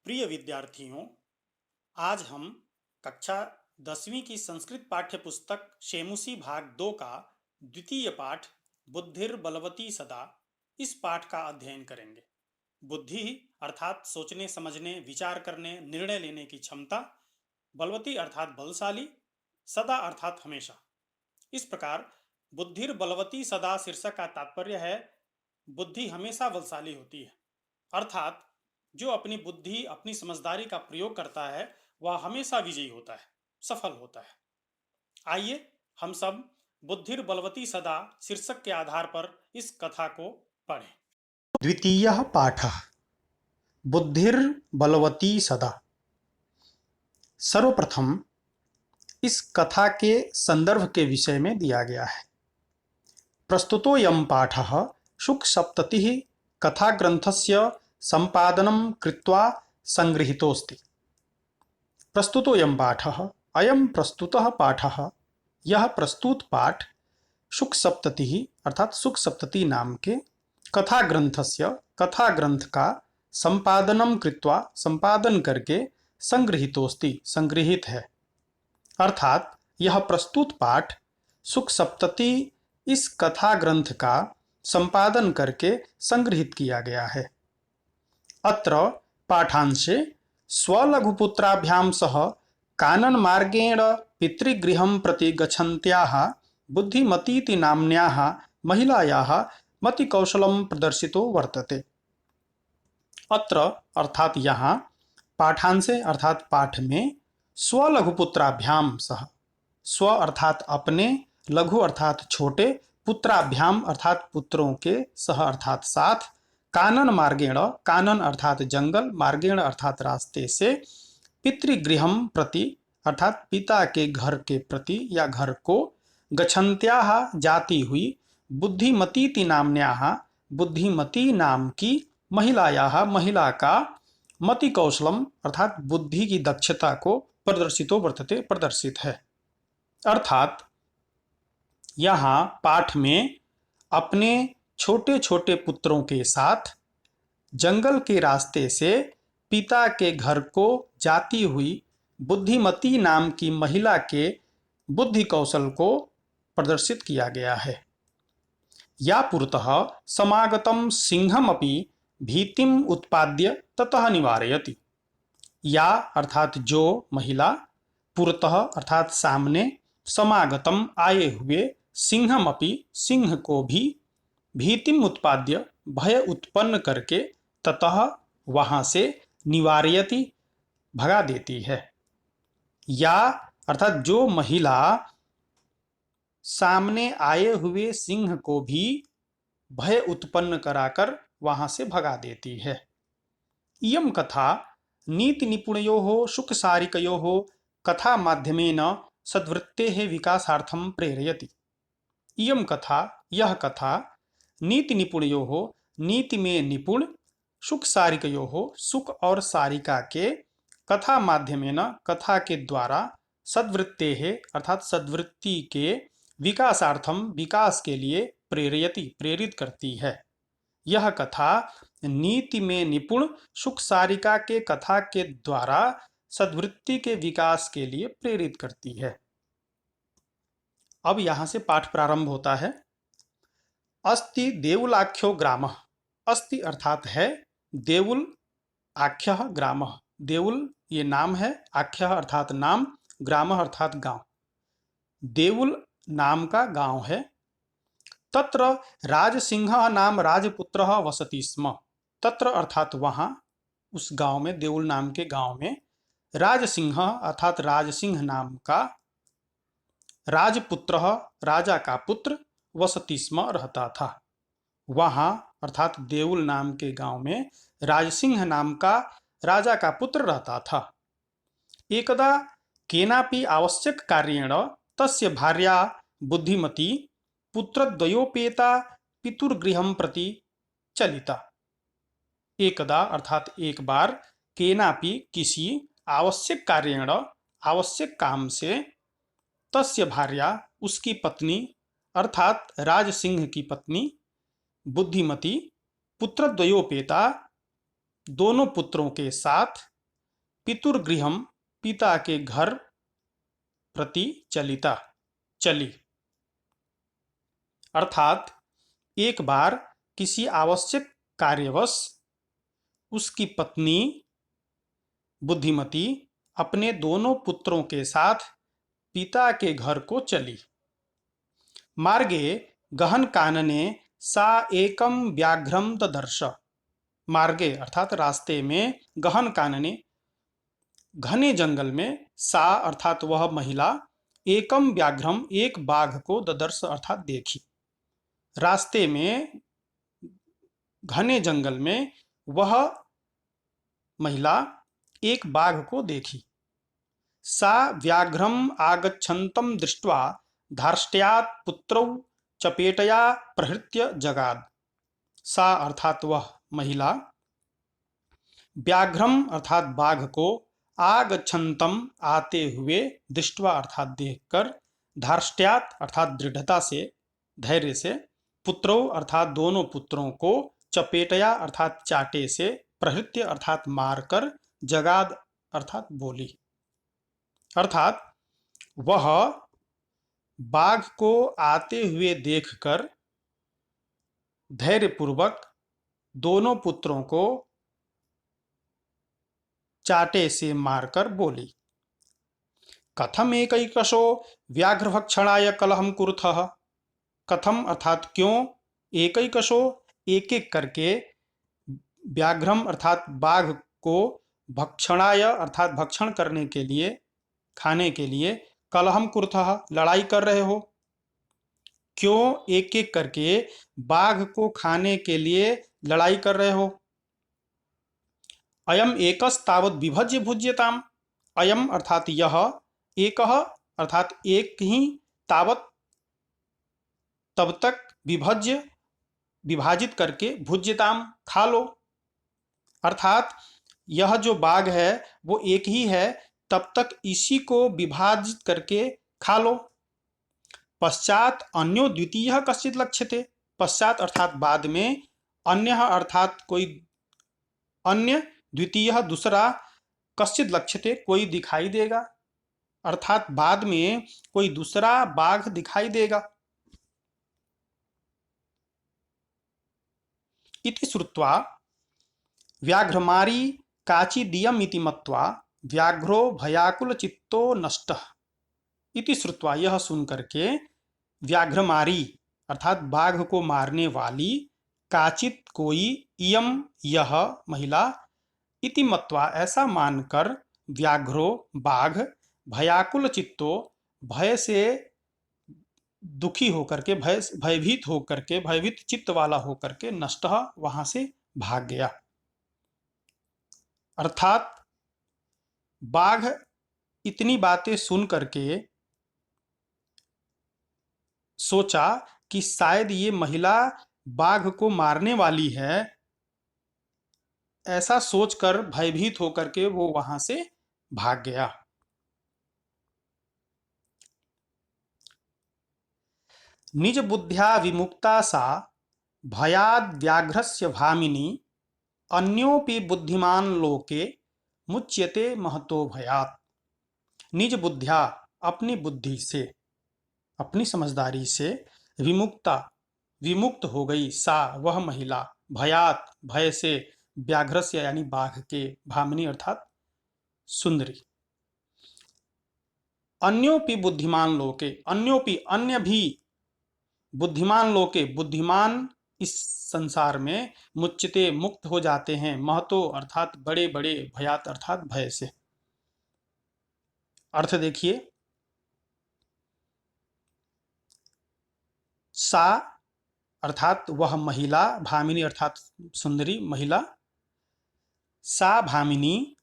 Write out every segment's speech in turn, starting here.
प्रिय विद्यार्थियों, आज हम कक्षा 10वीं की संस्कृत पाठ्य पुस्तक शेमुसी भाग 2 का द्वितीय पाठ बुद्धिर बलवती सदा इस पाठ का अध्ययन करेंगे। बुद्धि अर्थात सोचने समझने विचार करने निर्णय लेने की क्षमता, बलवती अर्थात बलशाली, सदा अर्थात हमेशा। इस प्रकार बुद्धिर बलवती सदा शीर्षक का तात्पर्य है बुद्धि हमेशा बलशाली होती है, अर्थात जो अपनी बुद्धि अपनी समझदारी का प्रयोग करता है वह हमेशा विजयी होता है, सफल होता है। आइए हम सब बुद्धिर बलवती सदा शीर्षक के आधार पर इस कथा को पढ़ें। द्वितीयः पाठः बुद्धिर बलवती सदा। सर्वप्रथम इस कथा के संदर्भ के विषय में दिया गया है। प्रस्तुतोऽयं पाठः शुकसप्ततिः कथाग्रन्थस्य संपादनं कृत्वा संगृहीतोऽस्ति। प्रस्तुतोऽयं पाठः, अयं प्रस्तुतः पाठः, यह प्रस्तुत पाठ शुकसप्ततिः अर्थात शुकसप्तति नाम के कथा ग्रंथस्य कथा ग्रंथ का संपादनम कृत्वा संपादन करके संगृहीतोस्ति संगृहित है, अर्थात यह प्रस्तुत पाठ शुकसप्तति इस कथा ग्रंथ का संपादन करके संगृहित किया गया है। अत्र पाठांशे स्वलघुपुत्राभ्यां सह कानन मार्गेण पितृगृहं प्रति गच्छन्त्याः बुद्धिमतीति नाम्न्याः महिलायाः मतिकौशलं प्रदर्शितो वर्तते। अत्र अर्थात यहाँ पाठांशे अर्थात पाठ में स्वलघुपुत्राभ्याम सह, स्व अर्थात अपने, लघु अर्थात छोटे, पुत्राभ्याम अर्थात पुत्रों के, सह अर्थात साथ, कानन मार्गेण, कानन अर्थात जंगल, मार्गेण अर्थात रास्ते से, पितृगृहम प्रति अर्थात पिता के घर के प्रति या घर को, गच्छन्त्याः जाती हुई, बुद्धिमतीति नाम्न्याः बुद्धिमती नाम की महिलायाः महिला का, मति कौशलम अर्थात बुद्धि की दक्षता को प्रदर्शितो वर्तते प्रदर्शित है, अर्थात यहाँ पाठ में अपने छोटे छोटे पुत्रों के साथ जंगल के रास्ते से पिता के घर को जाती हुई बुद्धिमती नाम की महिला के बुद्धि कौशल को प्रदर्शित किया गया है। या पुरतः समागतम सिंहमपि भीतिम उत्पाद्य ततः निवारयति। या अर्थात जो महिला, पुरतः अर्थात सामने, समागतम आए हुए, सिंहमपि सिंह को भी, भीतिम उत्पाद्य भय उत्पन्न करके, ततः वहां से, निवारयति भगा देती है। या अर्थात जो महिला सामने आए हुए सिंह को भी भय उत्पन्न कराकर वहां से भगा देती है। इयं कथा नीति निपुणयोः शुकसारिकयोः कथा माध्यमेन सद्वृत्तेः विकासार्थं प्रेरयति। इयं कथा, यह कथा, नीति निपुणयोः नीति में निपुण, शुकसारिकयोः शुक और सारिका के, कथा माध्यमेन कथा के द्वारा, सद्वृत्तेः अर्थात सद्वृत्ति के, विकासार्थम विकास के लिए, प्रेरयति प्रेरित करती है। यह कथा नीति में निपुण शुकसारिका के कथा के द्वारा सद्वृत्ति के विकास के लिए प्रेरित करती है। अब यहां से पाठ प्रारंभ होता है। अस्ति देवुलाख्यो ग्रामः। अस्ति अर्थात है, देवुल, आख्यः ग्रामः, देवुल ये नाम है, आख्यः अर्थात नाम, ग्रामः अर्थात गांव। देवुल नाम का गांव है। तत्र राजसिंहः नाम राजपुत्रः वसति स्म। तत्र अर्थात वहां, उस गांव में, देवुल नाम के गांव में, राजसिंह अर्थात राजसिंह नाम का राजपुत्र, राजा का पुत्र, वसति स्म रहता था। वहां अर्थात देवुल नाम के गांव में राजसिंह नाम का राजा का पुत्र रहता था। एकदा केनापि आवश्यक कार्येण तस्य भार्या बुद्धिमती पुत्रद्वयोपेता पितुर्गृहं प्रति चलिता। एकदा अर्थात एक बार, केनापि किसी, आवश्यक कार्येण आवश्यक काम से, तस्य भार्या उसकी पत्नी अर्थात राजसिंह की पत्नी, बुद्धिमती, पुत्रद्वयोपेता दोनों पुत्रों के साथ, पितुर्गृहम, पिता के घर प्रति चली। अर्थात एक बार किसी आवश्यक कार्यवश उसकी पत्नी बुद्धिमती अपने दोनों पुत्रों के साथ पिता के घर को चली। मार्गे गहन कानने सा एकम व्याघ्रम ददर्श। मार्गे अर्थात रास्ते में, गहन कानने घने जंगल में, सा अर्थात वह महिला, एकम व्याघ्रम एक बाघ को, ददर्श अर्थात देखी। रास्ते में घने जंगल में वह महिला एक बाघ को देखी। सा व्याघ्रम आगच्छन्तं दृष्ट्वा धार्ष्ट्यात् पुत्रौ चपेटया प्रहृत्य जगाद। सा अर्थात वह महिला व्याघ्रम अर्थात बाघ को, आगच्छन्तम आते हुए, दृष्ट्वा अर्थात देखकर, धार्ष्ट्यात् अर्थात दृढ़ता से, धैर्य से, पुत्रौ अर्थात दोनों पुत्रों को, चपेटया अर्थात चाटे से, प्रहृत्य अर्थात मारकर, जगाद अर्थात बोली। अर्थात वह बाघ को आते हुए देखकर धैर्यपूर्वक दोनों पुत्रों को चाटे से मारकर बोली। कथम एकैकशो व्याघ्रभक्षणाय कलहम कुरुथः। कथम अर्थात क्यों, एकैकशो एक एक करके, व्याघ्रम अर्थात बाघ को, भक्षणाय अर्थात भक्षण करने के लिए, खाने के लिए, कलहम कुरुथः लड़ाई कर रहे हो। क्यों एक एक करके बाघ को खाने के लिए लड़ाई कर रहे हो। अयम एकस तावत विभज्य भुज्यताम। अयम अर्थात यह, एकः अर्थात एक ही, तावत तब तक, विभज्य विभाजित करके, भुज्यताम खा लो। अर्थात यह जो बाघ है वो एक ही है, तब तक इसी को विभाजित करके खा लो। पश्चात अन्यो द्वितीय कश्चित लक्ष्यते। पश्चात अर्थात बाद में, अन्य अर्थात कोई अन्य, द्वितीय दूसरा, कश्चित लक्ष्यते कोई दिखाई देगा। अर्थात बाद में कोई दूसरा बाघ दिखाई देगा। इति श्रुत्वा व्याघ्रमारी काचिदियम इति मत्वा व्याघ्रो भयाकुल चित्तो नष्टः। इति श्रुत्वा यह सुन करके, व्याघ्रमारी अर्थात बाघ को मारने वाली, काचित कोई, इयम यह महिला, इति मत्वा ऐसा मानकर, व्याघ्रो बाघ, भयाकुल चित्तो भय से दुखी होकर के, भयभीत होकर के, भयभीत चित्त वाला होकर के, नष्टः वहां से भाग गया। अर्थात बाघ इतनी बातें सुन करके सोचा कि शायद ये महिला बाघ को मारने वाली है। ऐसा सोचकर भयभीत होकर के वो वहां से भाग गया। निज बुद्ध्या विमुक्ता सा भयाद व्याघ्रस्य भामिनी अन्योपि बुद्धिमान लोके मुच्यते महतो भयात्। निज बुद्ध्या अपनी बुद्धि से, अपनी समझदारी से, विमुक्त हो गई, सा वह महिला, भयात भय से, व्याघ्रस्य यानी बाघ के, भामिनी अर्थात सुंदरी। अन्योपि बुद्धिमान लोके, अन्योपि अन्य भी, बुद्धिमान लोके बुद्धिमान इस संसार में, मुच्यते मुक्त हो जाते हैं, महतो अर्थात बड़े बड़े, भयात अर्थात भय से। अर्थ देखिए, सा अर्थात वह महिला, भामिनी अर्थात सुंदरी महिला, सा भामिनी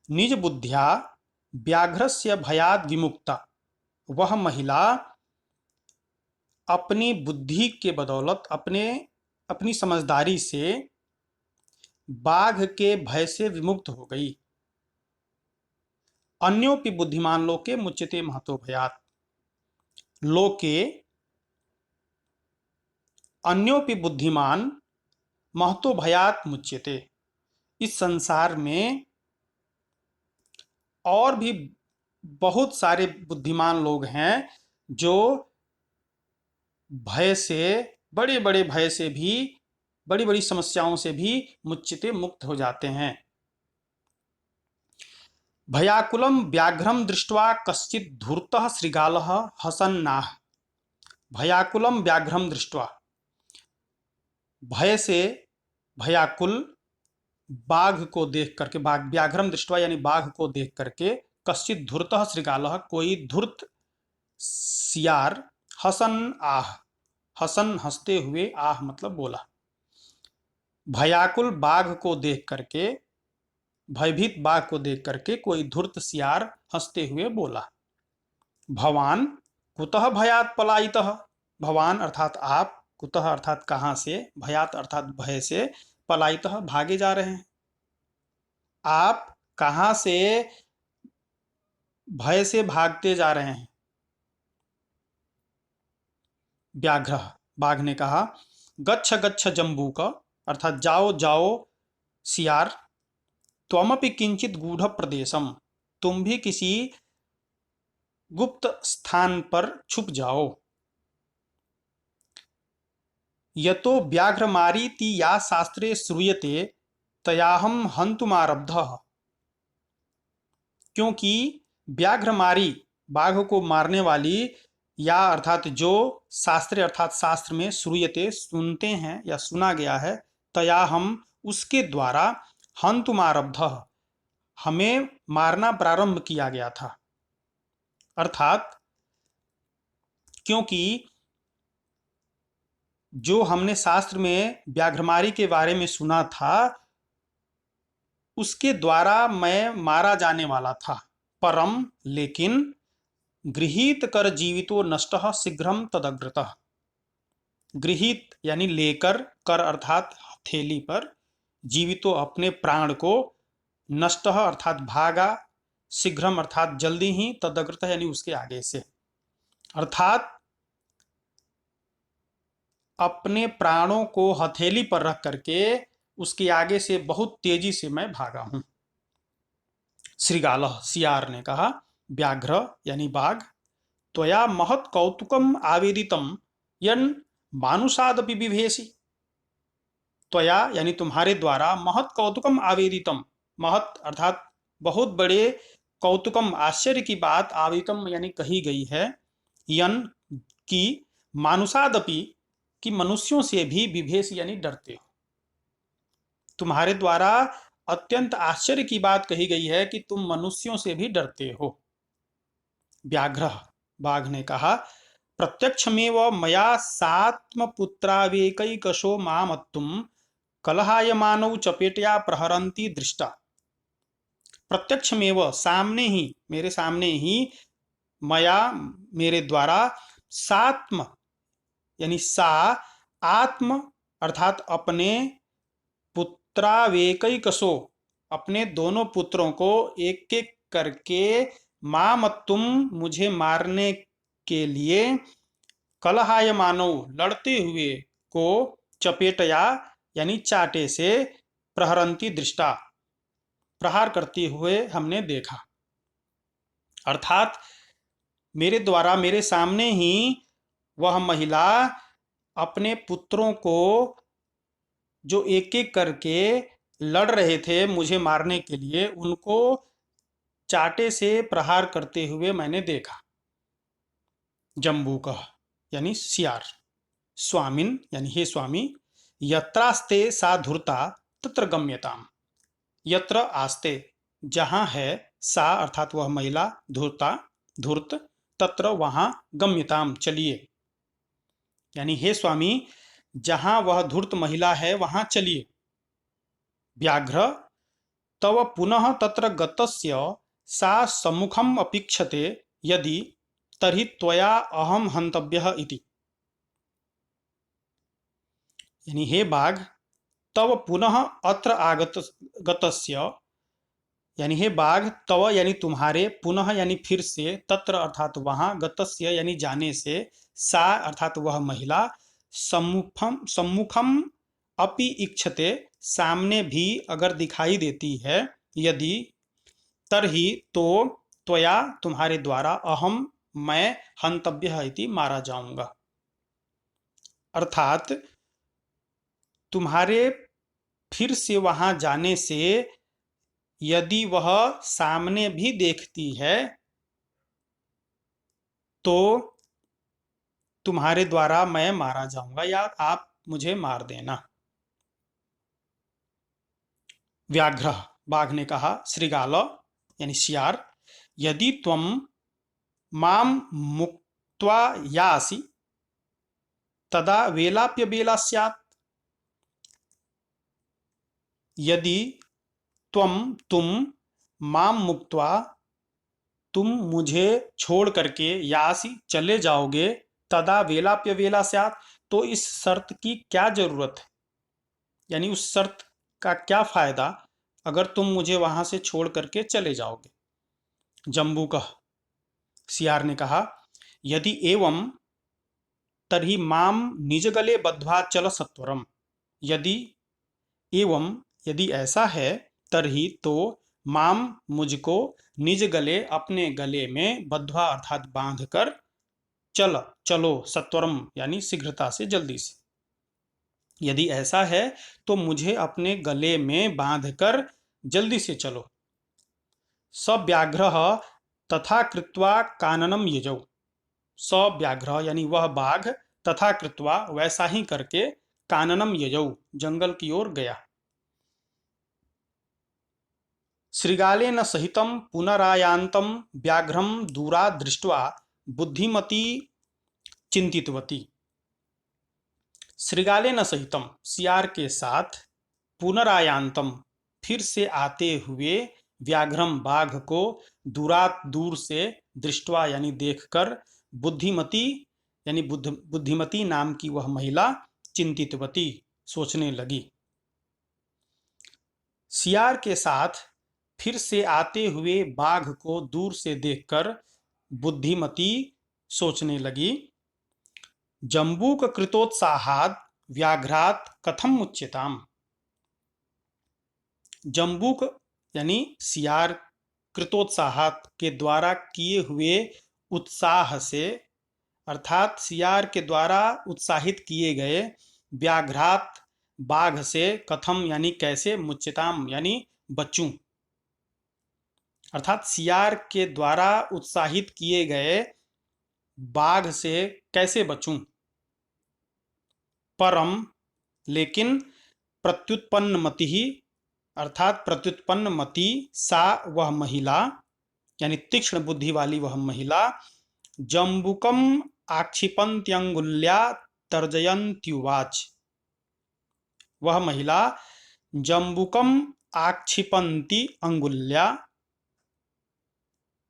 निज बुद्ध्या व्याघ्रस्य भयाद विमुक्ता, वह महिला अपनी बुद्धि के बदौलत, अपनी समझदारी से बाघ के भय से विमुक्त हो गई। अन्योपि बुद्धिमान लोके मुच्यते महतो भयात्। लोके अन्योपि बुद्धिमान महतो भयात् मुच्यते। इस संसार में और भी बहुत सारे बुद्धिमान लोग हैं जो भय से, बड़े बड़े भय से भी, बड़ी बड़ी समस्याओं से भी मुच्यते मुक्त हो जाते हैं। भयाकुलं व्याघ्रम दृष्ट्वा कश्चित् धूर्तः शृगालः हसन्नाह। भयाकुलं व्याघ्रम दृष्ट्वा, भय से भयाकुल बाघ को देख करके, बाघ व्याघ्रम दृष्ट्वा यानी बाघ को देख करके, कश्चित् धूर्तः शृगालः कोई धूर्त सियार, हसन आह, हसन हंसते हुए, आह मतलब बोला। भयाकुल बाघ को देख करके, भयभीत बाघ को देख करके कोई धूर्त सियार हंसते हुए बोला, भवान कुतः भयात पलायितः। भवान अर्थात आप, कुतः अर्थात कहां से, भयात अर्थात भय से, पलायितः भागे जा रहे हैं। आप कहां से भय से भागते जा रहे हैं। व्याघ्र, बाघ ने कहा, गच्छ गच्छ जम्बूक अर्थात जाओ जाओ सियार, त्वमपि किंचित गूढ़ प्रदेशम, तुम भी किसी गुप्त स्थान पर छुप जाओ। यतो व्याघ्रमारीति या शास्त्रे श्रूयते तयाहम हंतुमारब्धः। क्योंकि व्याघ्रमारी, बाघ को मारने वाली, या अर्थात जो शास्त्रे अर्थात शास्त्र में, श्रूयते सुनते हैं या सुना गया है, तया हम उसके द्वारा, हंतुमारब्धः हमें मारना प्रारंभ किया गया था। अर्थात क्योंकि जो हमने शास्त्र में व्याघ्रमारी के बारे में सुना था, उसके द्वारा मैं मारा जाने वाला था। परम लेकिन, गृहीत कर जीवितो नष्टः शीघ्रम तदग्रतः। गृहीत यानी लेकर, कर अर्थात हथेली पर, जीवितो अपने प्राण को, नष्टः अर्थात भागा, शीघ्रम अर्थात जल्दी ही, तदग्रतः यानी उसके आगे से, अर्थात अपने प्राणों को हथेली पर रख करके उसके आगे से बहुत तेजी से मैं भागा हूं। श्रीगालः सियार ने कहा, व्याघ्र यानी बाघ, त्वया महत् कौतुकम आवेदितम यन मानुषादपि बिभेषि। त्वया यानी तुम्हारे द्वारा, महत् कौतुकम आवेदितम, महत् अर्थात बहुत बड़े, कौतुकम आश्चर्य की बात, आवेदितम यानी कही गई है, यन की, मानुषादपि कि मनुष्यों से भी, विभेष यानी डरते हो। तुम्हारे द्वारा अत्यंत आश्चर्य की बात कही गई है कि तुम मनुष्यों से भी डरते हो। व्याघ्र, बाघ ने कहा, प्रत्यक्षमेव मया सात्मपुत्रावेकैकशो मामत्तुम कलहायमानौ चपेटया प्रहरन्ति दृष्टा। प्रत्यक्षमेव सामने ही, मेरे सामने ही, मया मेरे द्वारा, सात्म यानी सा, आत्म अर्थात अपने, पुत्रावेकैकशो अपने दोनों पुत्रों को एक एक करके, मामत्तुम मुझे मारने के लिए, कलहायमानौ लड़ते हुए को, चपेटया यानी चाटे से, प्रहरंती दृष्टा प्रहार करते हुए हमने देखा। अर्थात मेरे द्वारा, मेरे सामने ही वह महिला अपने पुत्रों को, जो एक एक करके लड़ रहे थे मुझे मारने के लिए, उनको चाटे से प्रहार करते हुए मैंने देखा। जम्बूकः यानी सियार, स्वामिन यानी हे स्वामी, यत्रास्ते सा धूर्ता तत्र गम्यताम। यत्र आस्ते जहां है, सा अर्थात वह महिला, धूर्ता धूर्त, तत्र वहां, गम्यताम चलिए, यानी हे स्वामी जहां वह धूर्त महिला है वहां चलिए। व्याघ्र तव पुनः तत्र गतस्य सा सम्मुखम अपेक्षते यदि तर्हि त्वया अहम हंतव्यः इति। यानी हे बाघ, तव पुनः अत्र गतस्य, यानी हे बाघ, तव यानी तुम्हारे, पुनः यानी फिर से, तत्र अर्थात वहां, गतस्य यानी जाने से, सा अर्थात वह महिला, सम्मुखम अपि इक्षते सामने भी अगर दिखाई देती है, यदि तर्हि तो त्वया तुम्हारे द्वारा अहम मैं हंतव्य इति मारा जाऊंगा। अर्थात तुम्हारे फिर से वहां जाने से यदि वह सामने भी देखती है तो तुम्हारे द्वारा मैं मारा जाऊंगा या आप मुझे मार देना। व्याघ्र बाघ ने कहा, श्रृगाल यानी सियार, यदि त्वम माम मुक्त्वा यासि तदा वेलाप्य बेला स्यात्। यदि तुम माम मुक्त्वा तुम मुझे छोड़ करके यासी चले जाओगे, तदा वेलाप्य वेला स्यात् तो इस शर्त की क्या जरूरत है, यानी उस शर्त का क्या फायदा अगर तुम मुझे वहां से छोड़ करके चले जाओगे। जम्बूकः सियार ने कहा, यदि एवं तर्हि माम निजगले बद्ध्वा चल सत्वरम। यदि एवं यदि ऐसा है, तर्हि तो माम मुझको निज गले अपने गले में बद्ध्वा अर्थात बांध कर चलो सत्वरम यानी शीघ्रता से जल्दी से। यदि ऐसा है तो मुझे अपने गले में बांधकर जल्दी से चलो। स व्याघ्र तथा कृत्वा काननम यजौ। स व्याघ्र यानी वह बाघ तथा कृत्वा वैसा ही करके काननम यजौ जंगल की ओर गया। श्रृगालेन सहितं पुनरायान्तं व्याघ्रं दूरात् दृष्ट्वा बुद्धिमती चिंतितवती। श्रृगालेन सहितं सियार के साथ, पुनरायान्तम फिर से आते हुए, व्याघ्रम बाघ को, दूरात दूर से, दृष्टवा यानी देखकर, बुद्धिमती यानी बुद्धिमती नाम की वह महिला चिंतितवती सोचने लगी। सियार के साथ फिर से आते हुए बाघ को दूर से देखकर बुद्धिमती सोचने लगी। जम्बूक कृतोत्साहात् व्याघ्रात् कथम मुच्यताम। जम्बूक यानी सियार कृतोत्साहात के द्वारा किए हुए उत्साह से, अर्थात सियार के द्वारा उत्साहित किए गए, व्याघ्रात बाघ से, कथम यानी कैसे, मुच्यताम यानी बचूं। अर्थात सियार के द्वारा उत्साहित किए गए बाघ से कैसे बचूं। परम लेकिन प्रत्युत्पन्न मति ही, अर्थात प्रत्युत्पन्न मति, सा वह महिला यानी तीक्ष्ण बुद्धि वाली वह महिला, जम्बुकम आक्षिपन्त्यंगुल्या तर्जयन्त्युवाच। वह महिला जम्बुकम आक्षिपन्ति अंगुल्या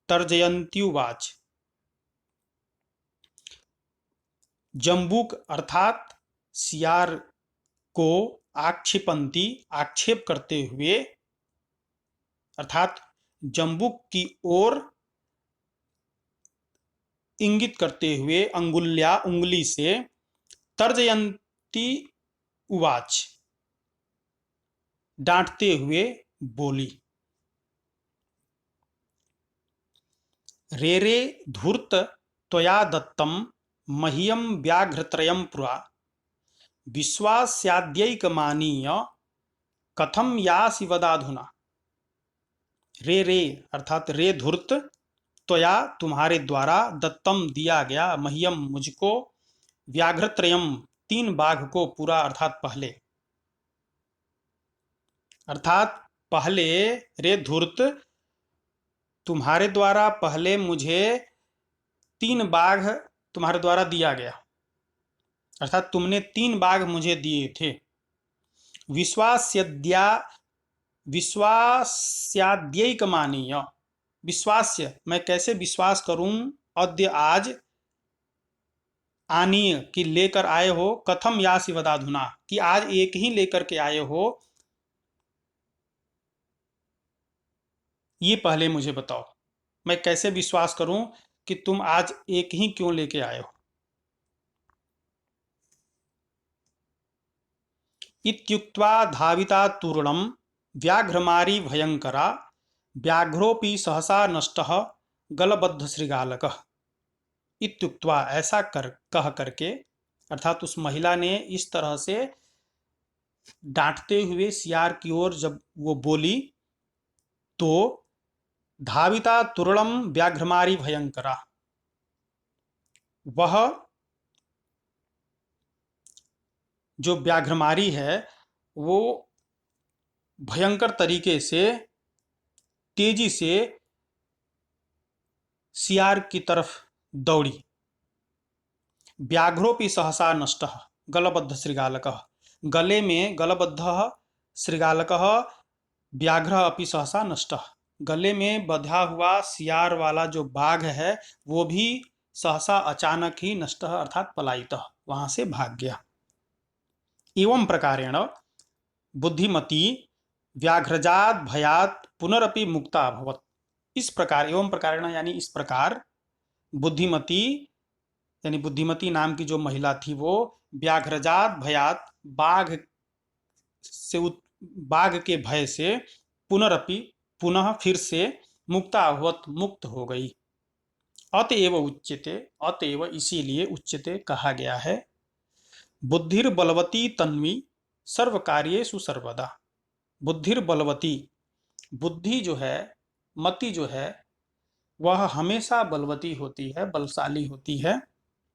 तर्जयन्त्युवाच। जम्बुक अर्थात सियार को, आक्षिपन्ति आक्षेप करते हुए, अर्थात जम्बुक की ओर इंगित करते हुए, अंगुल्या उंगली से, तर्जयंती उवाच डांटते हुए बोली। रे रे धूर्त त्वया दत्तम मह्यम व्याघ्रत्रयं पुरा विश्वास्याद्यैकमानीय कथम यासि वदाधुना। रे रे अर्थात रे धूर्त, त्वया तुम्हारे द्वारा, दत्तम दिया गया, मह्यम मुझको, व्याघ्रत्रयम तीन बाघ को, पुरा अर्थात पहले, अर्थात पहले, रे धूर्त तुम्हारे द्वारा पहले मुझे तीन बाघ तुम्हारे द्वारा दिया गया, अर्थात तुमने तीन बाघ मुझे दिए थे। विश्वास्याद्यैकमानीय, विश्वास्य मैं कैसे विश्वास करूं, अद्य आज, आनीय कि लेकर आए हो, कथम यासि वदाधुना कि आज एक ही लेकर के आए हो, ये पहले मुझे बताओ। मैं कैसे विश्वास करूं कि तुम आज एक ही क्यों लेके आए हो। इत्युक्त्वा धाविता तूर्णम व्याघ्रमारी भयंकरा व्याघ्रोपि सहसा नष्टः गलबद्ध श्रृगालकः इत्युक्त्वा, ऐसा कह करके, अर्थात उस महिला ने इस तरह से डांटते हुए सियार की ओर जब वो बोली, तो धाविता तुरलम व्याघ्रमारी भयंकरा, वह जो व्याघ्रमारी है वो भयंकर तरीके से तेजी से सियार की तरफ दौड़ी। व्याघ्रोपि सहसा नष्टः गलबद्ध श्रृगालकः, गले में गलबद्ध श्रृगालकः व्याघ्र अपि सहसा नष्टः, गले में बंधा हुआ सियार वाला जो बाघ है वो भी सहसा अचानक ही नष्टः अर्थात पलायितः, वहां से भाग गया। एवं प्रकारेण बुद्धिमती व्याघ्रजात भयात पुनरपि मुक्ता अभवत। इस प्रकार, एवं प्रकारेण यानी इस प्रकार, बुद्धिमती यानी बुद्धिमती नाम की जो महिला थी वो व्याघ्रजात भयात, बाघ के भय से पुनरपि पुनः फिर से मुक्ता अभवत, मुक्त हो गई। अतएव उच्यते, अतएव इसीलिए उच्यते कहा गया है, बुद्धिर बलवती तन्वी सर्व कार्येषु सर्वदा। बुद्धिर बलवती, बुद्धि जो है, मति जो है, वह हमेशा बलवती होती है, बलशाली होती है।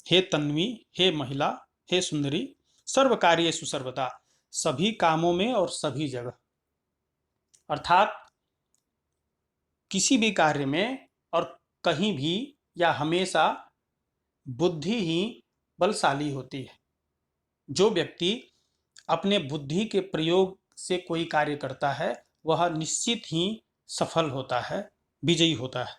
हे तन्वी, हे महिला, हे सुंदरी, सर्व कार्येषु सर्वदा, सभी कामों में और सभी जगह, अर्थात किसी भी कार्य में और कहीं भी या हमेशा बुद्धि ही बलशाली होती है। जो व्यक्ति अपने बुद्धि के प्रयोग से कोई कार्य करता है वह निश्चित ही सफल होता है, विजयी होता है।